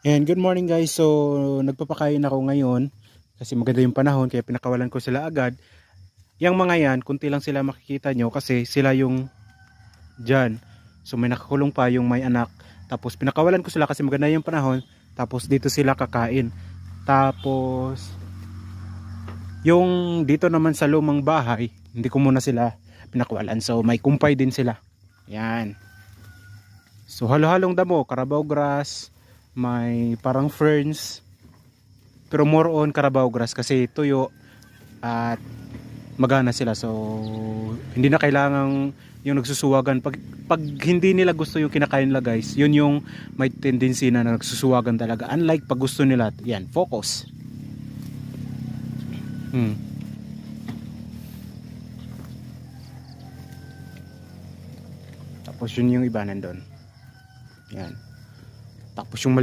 And good morning guys. So nagpapakain ako ngayon kasi maganda yung panahon kaya pinakawalan ko sila agad. Yang mga yan, kunti lang sila makikita nyo kasi sila yung dyan. So may nakakulong pa yung may anak. Tapos pinakawalan ko sila kasi maganda yung panahon. Tapos dito sila kakain. Tapos yung dito naman sa lumang bahay, hindi ko muna sila pinakawalan. So may kumpay din sila. Yan. So halo-halong damo, Carabao grass, may parang ferns, pero more on Carabao grass kasi tuyo at magana sila. So hindi na kailangang yung nagsusuwagan pag hindi nila gusto yung kinakain nila guys, yun yung may tendency na nagsusuwagan talaga, unlike pag gusto nila yan focus. Tapos yun yung iba nandun yan. Tapos yung